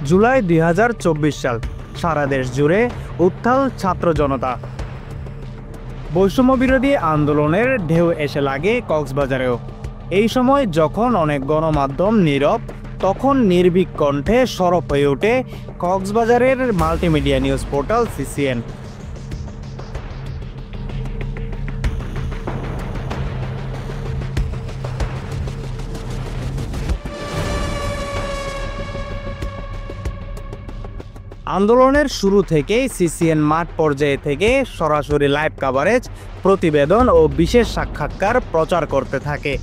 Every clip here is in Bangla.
জুলাই ২০২৪ সাল। সারা দেশ জুড়ে উত্তাল ছাত্র জনতা। বৈষম্য বিরোধী আন্দোলনের ঢেউ এসে লাগে কক্সবাজারেও। এই সময় যখন অনেক গণমাধ্যম নীরব, তখন নির্ভীক কণ্ঠে সরব হয়ে ওঠে কক্সবাজারের মাল্টিমিডিয়া নিউজ পোর্টাল সিসিএন। আন্দোলনের শুরু থেকেই সিসিএন মাঠ পর্যায়ে থেকে সরাসরি লাইভ কভারেজ, প্রতিবেদন ও বিশেষ সাক্ষাৎকার প্রচার করতে থাকে।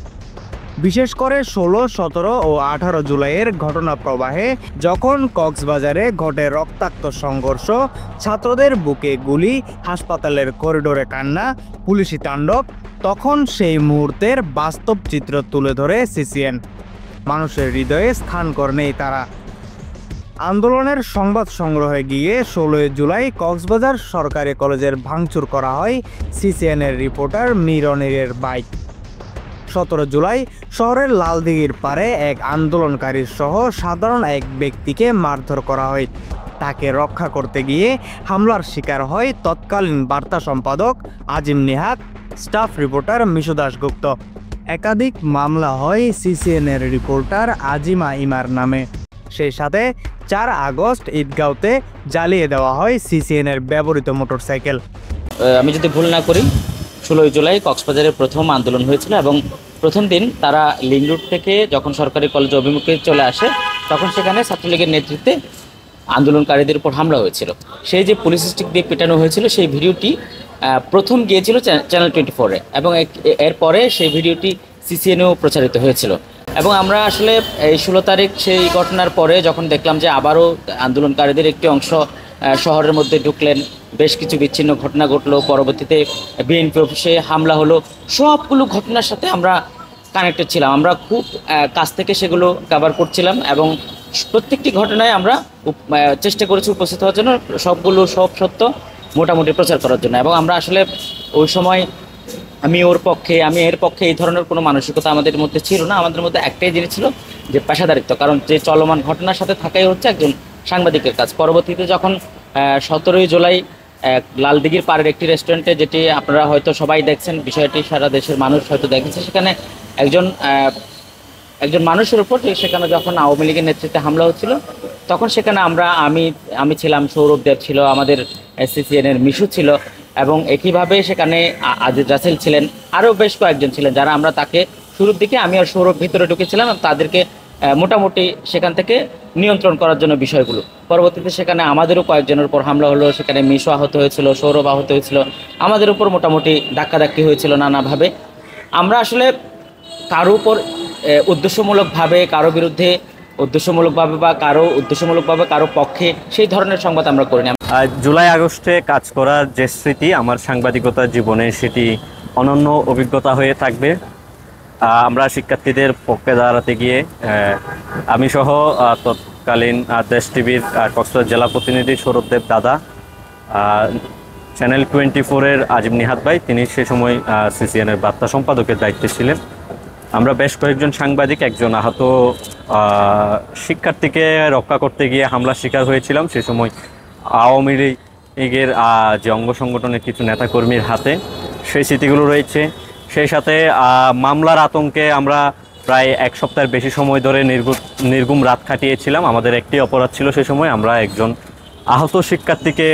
বিশেষ করে ১৬, ১৭ ও ১৮ জুলাইয়ের ঘটনা প্রবাহে যখন কক্সবাজারে ঘটে রক্তাক্ত সংঘর্ষ, ছাত্রদের বুকে গুলি, হাসপাতালের করিডোরে কান্না, পুলিশি তাণ্ডব, তখন সেই মুহূর্তের বাস্তব চিত্র তুলে ধরে সিসিএন। মানুষের হৃদয়ে স্থান করে নেই তারা। আন্দোলনের সংবাদ সংগ্রহে গিয়ে ১৬ জুলাই কক্সবাজার সরকারি কলেজের ভাঙচুর করা হয় সিসিএনের রিপোর্টার মিরনের বাইক। ১৭ জুলাই শহরের লালদিঘির পারে এক আন্দোলনকারীর সহ সাধারণ এক ব্যক্তিকে মারধর করা হয়। তাকে রক্ষা করতে গিয়ে হামলার শিকার হয় তৎকালীন বার্তা সম্পাদক আজিম নিহাত, স্টাফ রিপোর্টার মিশু দাশগুপ্ত। একাধিক মামলা হয় সিসিএনের রিপোর্টার আজিমা ইমার নামে। সেই সাথে ৪ আগস্ট ঈদগাঁওতে জ্বালিয়ে দেওয়া হয় সিসিএনের ব্যবহৃত মোটরসাইকেল। আমি যদি ভুল না করি ১৬ জুলাই কক্সবাজারের প্রথম আন্দোলন হয়েছিল এবং প্রথম দিন তারা লিং রোড থেকে যখন সরকারি কলেজ অভিমুখে চলে আসে তখন সেখানে ছাত্রলীগের নেতৃত্বে আন্দোলনকারীদের উপর হামলা হয়েছিল। সেই যে পুলিশ স্টিক দিয়ে পেটানো হয়েছিল সেই ভিডিওটি প্রথম গিয়েছিল চ্যানেল 24-এ এবং এরপরে সেই ভিডিওটি সিসিএনেও প্রচারিত হয়েছিল। এবং আমরা আসলে এই ১৬ তারিখ সেই ঘটনার পরে যখন দেখলাম যে আবারও আন্দোলনকারীদের একটি অংশ শহরের মধ্যে ঢুকলেন, বেশ কিছু বিচ্ছিন্ন ঘটনা ঘটলো, পরবর্তীতে বিএনপি অফিসে হামলা হলো, সবগুলো ঘটনার সাথে আমরা কানেক্টেড ছিলাম। আমরা খুব কাছ থেকে সেগুলো কভার করছিলাম এবং প্রত্যেকটি ঘটনায় আমরা চেষ্টা করেছি উপস্থিত হওয়ার জন্য, সব সত্য মোটামুটি প্রচার করার জন্য। এবং আমরা আসলে ওই সময় আমি এর পক্ষে এই ধরনের কোনো মানসিকতা আমাদের মধ্যে ছিল না। আমাদের মধ্যে একটাই জিনিস ছিল যে পেশাদারিত্ব, কারণ যে চলমান ঘটনার সাথে থাকাই হচ্ছে একজন সাংবাদিকের কাজ। পরবর্তীতে যখন ১৭ জুলাই লালদিঘির পাড়ের একটি রেস্টুরেন্টে, যেটি আপনারা হয়তো সবাই দেখছেন, বিষয়টি সারা দেশের মানুষ হয়তো দেখেছে, সেখানে একজন মানুষের উপর সেখানে যখন আওয়ামী লীগের নেতৃত্বে হামলা হচ্ছিল তখন সেখানে আমি ছিলাম, সৌরভ দেব ছিল, আমাদের সিসিএনের মিশু ছিল এবং একইভাবে সেখানে আজিজ রাসেল ছিলেন, আরও বেশ কয়েকজন ছিলেন যারা আমরা তাকে শুরুর দিকে আমি আর সৌরভ ভিতরে ঢুকেছিলাম তাদেরকে মোটামুটি সেখান থেকে নিয়ন্ত্রণ করার জন্য বিষয়গুলো। পরবর্তীতে সেখানে আমাদেরও কয়েকজনের উপর হামলা হলো, সেখানে মিশু আহত হয়েছিল, সৌরভ আহত হয়েছিল, আমাদের উপর মোটামুটি ধাক্কাধাক্কি হয়েছিল নানাভাবে। আমরা আসলে কারো উপর উদ্দেশ্যমূলকভাবে কারো বিরুদ্ধে উদ্দেশ্যমূলকভাবে কারো পক্ষে সেই ধরনের সংবাদ আমরা করি না। জুলাই আগস্টে কাজ করার যে স্মৃতি আমার সাংবাদিকতার জীবনে, সেটি অনন্য অভিজ্ঞতা হয়ে থাকবে। আমরা শিক্ষার্থীদের পক্ষে দাঁড়াতে গিয়ে আমি সহ তৎকালীন দেশ টিভির কক্সবাজার জেলা প্রতিনিধি সৌরভ দেব দাদা, চ্যানেল 24-এর আজিম নিহাত ভাই, তিনি সে সময় সিসিএনের বার্তা সম্পাদকের দায়িত্বে ছিলেন। আমরা বেশ কয়েকজন সাংবাদিক একজন আহত শিক্ষার্থীকে রক্ষা করতে গিয়ে হামলার শিকার হয়েছিলাম। সে সময় আওয়ামী লীগের যে অঙ্গ সংগঠনের কিছু নেতাকর্মীর হাতে, সেই স্মৃতিগুলো রয়েছে। সেই সাথে মামলার আতঙ্কে আমরা প্রায় ১ সপ্তাহের বেশি সময় ধরে নির্গুম রাত কাটিয়েছিলাম। আমাদের একটি অপরাধ ছিল, সে সময় আমরা একজন আহত শিক্ষার্থীকে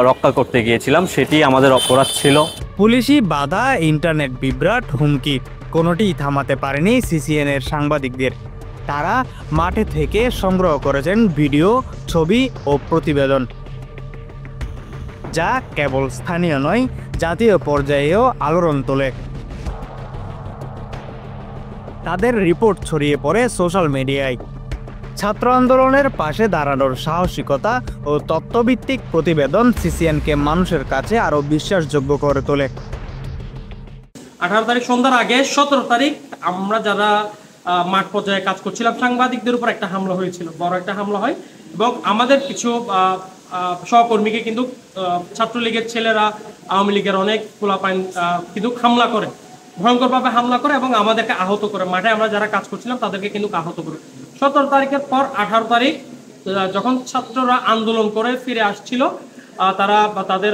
রক্ষা করতে গিয়েছিলাম, সেটি আমাদের অপরাধ ছিল। পুলিশি বাধা, ইন্টারনেট বিভ্রাট, হুমকি, কোনোটিই থামাতে পারেনি সিসিএনের সাংবাদিকদের। তারা মাঠে থেকে সংগ্রহ করেছেন ভিডিও, ছবি ও প্রতিবেদন, যা কেবল স্থানীয় নয়, জাতীয় পর্যায়েও আলোড়ন তোলে। তাদের রিপোর্ট ছড়িয়ে পড়ে সোশ্যাল মিডিয়ায়। ছাত্র আন্দোলনের পাশে দাঁড়ানোর সাহসিকতা ও তথ্যভিত্তিক প্রতিবেদন সিসিএনকে মানুষের কাছে আরও বিশ্বাসযোগ্য করে তোলে। 18 তারিখ সন্ধ্যার আগে 17 তারিখ আমরা যারা মাঠ পর্যায়ে কাজ করছিলাম, সাংবাদিকদের উপর একটা হামলা হয়েছিল, বড় একটা হামলা হয় এবং আমাদের কিছু সহকর্মীকে কিন্তু ছাত্রলীগের ছেলেরা, আওয়ামী লীগের অনেক পোলাপাইন কিন্তু হামলা করে, ভয়ঙ্করভাবে হামলা করে এবং আমাদেরকে আহত করে। মাঠে আমরা যারা কাজ করছিলাম তাদেরকে কিন্তু আহত করে। 17 তারিখের পর 18 তারিখ যখন ছাত্ররা আন্দোলন করে ফিরে আসছিল, তারা তাদের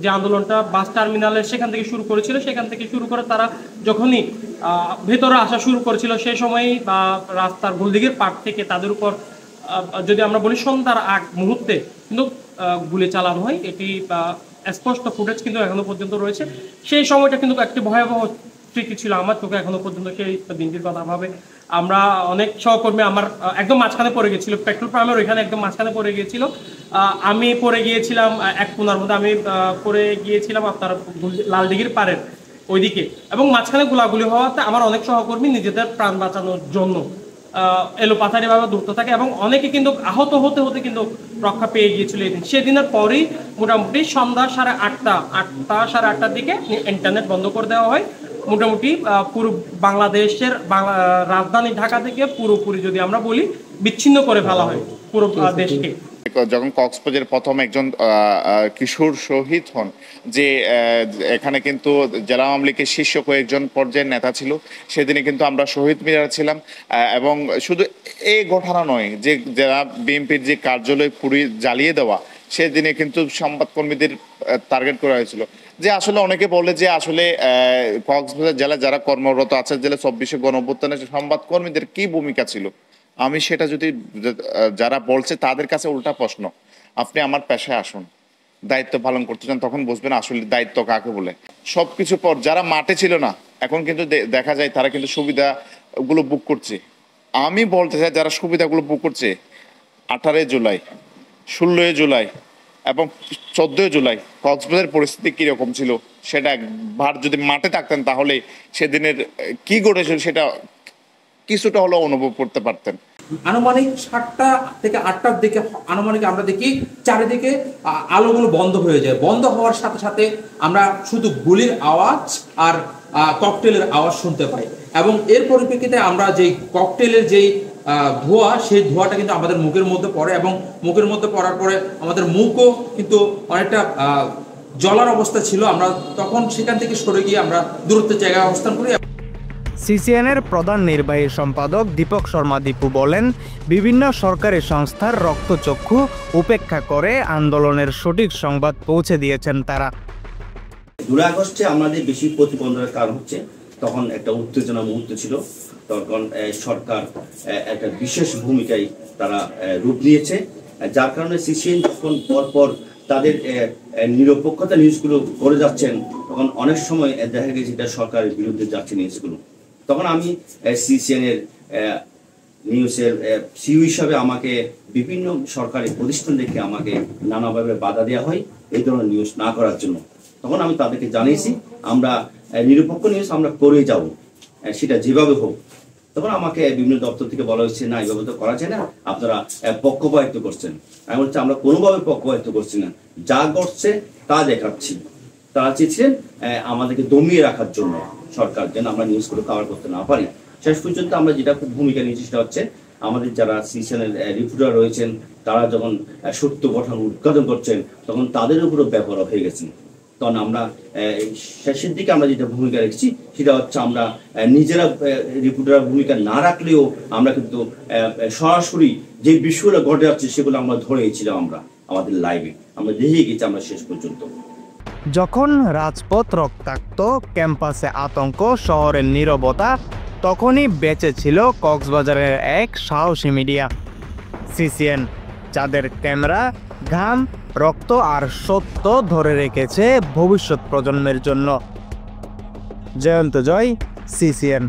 যে আন্দোলনটা বাস টার্মিনালে সেখান থেকে শুরু করেছিল, সেখান থেকে শুরু করে তারা যখনই ভেতরে আসা শুরু করেছিল সেই সময়ই রাস্তার গোলদিঘির পাড় থেকে তাদের উপর যদি আমরা বলি সন্ধ্যার আগ মুহূর্তে কিন্তু গুলি চালানো হয়। এটি স্পষ্ট ফুটেজ কিন্তু এখনো পর্যন্ত রয়েছে। সেই সময়টা কিন্তু একটি ভয়াবহ স্মৃতি ছিল আমার চোখে এখনো পর্যন্ত। সেই দিনটির কথা ভাবে আমরা অনেক সহকর্মী আমার একদম মাঝখানে পড়ে গিয়েছিল, পেট্রোল পাম্পের ওইখানে একদম মাঝখানে পড়ে গিয়েছিল। আমি পড়ে গিয়েছিলাম এক কোণার মধ্যে, আমি পড়ে গিয়েছিলাম আপনার লালদিঘির পাড়ের ওইদিকে, এবং মাঝখানে গোলাগুলি হওয়াতে আমার অনেক সহকর্মী নিজেদের প্রাণ বাঁচানোর জন্য এলোপাথারিভাবে দৌড়তে থাকে এবং অনেকে কিন্তু আহত হতে হতে কিন্তু রক্ষা পেয়ে গিয়েছিল। সেদিনের পরেই মোটামুটি সন্ধ্যা 8:30-8:30 দিকে ইন্টারনেট বন্ধ করে দেওয়া হয়। মোটামুটি পুরো বাংলাদেশের রাজধানী ঢাকা থেকে পুরোপুরি যদি আমরা বলি বিচ্ছিন্ন করে ফেলা হয় পুরো দেশকে। যখন কক্সবাজারের প্রথম একজন কিশোর শহীদ হন, যে এখানে কিন্তু জেলা আওয়ামী লীগের শীর্ষ কয়েকজন পর্যায়ের নেতা ছিল, সেদিনে কিন্তু আমরা শহীদ মিনারে ছিলাম। এবং শুধু এই ঘটনা নয়, যে যারা বিএনপির যে কার্যালয় পুড়িয়ে জ্বালিয়ে দেওয়া, সেদিনে কিন্তু সংবাদকর্মীদের টার্গেট করা হয়েছিল। যে আসলে অনেকে বলে যে আসলে কক্সবাজার জেলায় যারা কর্মরত আছে, জেলা 24 গণঅভ্যুত্থানে সংবাদকর্মীদের কি ভূমিকা ছিল, আমি সেটা যদি যারা বলছে তাদের কাছে উল্টা প্রশ্ন, আপনি আমার পেশায় আসুন, দায়িত্ব পালন করতে চান, তখন বুঝবেন আসলে দায়িত্ব কাকে বলে। সবকিছু পর যারা মাঠে ছিল না, এখন কিন্তু দেখা যায় তারা কিন্তু সুবিধাগুলো বুক করছে। আমি বলতে চাই যারা সুবিধাগুলো বুক করছে, 18 জুলাই, 16 জুলাই এবং 14 জুলাই কক্সবাজারের পরিস্থিতি কীরকম ছিল সেটা একবার যদি মাঠে থাকতেন তাহলে সেদিনের কি ঘটেছিল সেটা কিছুটা হলেও অনুভব করতে পারতেন। আনুমানিক 7টা থেকে 8টার দিকে আনুমানিক আমরা দেখি চারিদিকে আলোগুলো বন্ধ হয়ে যায়। বন্ধ হওয়ার সাথে সাথে আমরা শুধু গুলির আওয়াজ আর ককটেলের আওয়াজ শুনতে পাই, এবং এর পরিপ্রেক্ষিতে আমরা যেই ককটেলের যেই ধোঁয়া, সেই ধোঁয়াটা কিন্তু আমাদের মুখের মধ্যে পড়ে, এবং মুখের মধ্যে পড়ার পরে আমাদের মুখও কিন্তু অনেকটা জ্বলার অবস্থা ছিল। আমরা তখন সেখান থেকে সরে গিয়ে আমরা দূরত্বের জায়গায় অবস্থান করি। সিসিএনের প্রধান নির্বাহী সম্পাদক দীপক শর্মা দীপু বলেন, বিভিন্ন সরকারি সংস্থার রক্তচক্ষু উপেক্ষা করে আন্দোলনের সঠিক সংবাদ পৌঁছে দিয়েছেন তারা। 2 আগস্টে আমাদের বেশি প্রতিবন্ধকের কারণ হচ্ছে তখন একটা উত্তেজনা মুহূর্ত ছিল। তখন সরকার একটা বিশেষ ভূমিকায় তারা রূপ নিয়েছে, যার কারণে সিসিএন যখন পরপর তাদের নিরপেক্ষতা নিউজগুলো করে যাচ্ছেন, তখন অনেক সময় দেখা গেছে এটা সরকারের বিরুদ্ধে যাচ্ছে নিউজগুলো। তখন আমি সিসিএনের নিউজের সিইও হিসাবে আমাকে বিভিন্ন সরকারি প্রতিষ্ঠান থেকে আমাকে নানাভাবে বাধা দেওয়া হয় এই ধরনের নিউজ না করার জন্য। তখন আমি তাদেরকে জানিয়েছি আমরা নিরপেক্ষ নিউজ আমরা করে যাব, সেটা যেভাবে হোক। তখন আমাকে বিভিন্ন দপ্তর থেকে বলা হয়েছে না, এইভাবে তো করা যায় না, আপনারা পক্ষপাতিত্ব করছেন। আমি বলছি আমরা কোনোভাবে পক্ষপাতিত্ব করছি না, যা ঘটছে তা দেখাচ্ছি। তারা চেয়েছিলেন আমাদেরকে দমিয়ে রাখার জন্য, সরকার যেন আমরা নিউজগুলো কভার করতে না পারি। শেষ পর্যন্ত আমরা যেটা খুব ভূমিকা নিয়েছি সেটা হচ্ছে আমাদের যারা সিসিএনের রিপোর্টার রয়েছেন, তারা যখন সত্য ঘটনা উদ্ঘাটন করছেন তখন তাদের উপরও ব্যবহার হয়ে গেছেন। তখন আমরা শেষের দিকে আমরা যেটা ভূমিকা রেখেছি সেটা হচ্ছে আমরা নিজেরা রিপোর্টার ভূমিকা না রাখলেও আমরা কিন্তু সরাসরি যে বিষয়গুলো ঘটে যাচ্ছে সেগুলো আমরা ধরেছিলাম। আমরা আমাদের লাইভে আমরা দেখে গেছি আমরা শেষ পর্যন্ত। যখন রাজপথ রক্তাক্ত, ক্যাম্পাসে আতঙ্ক, শহরের নীরবতা, তখনই বেঁচে ছিল কক্সবাজারের এক সাহসী মিডিয়া সিসিএন, যাদের ক্যামেরা, ঘাম, রক্ত আর সত্য ধরে রেখেছে ভবিষ্যৎ প্রজন্মের জন্য। জয়ন্ত জয়, সিসিএন।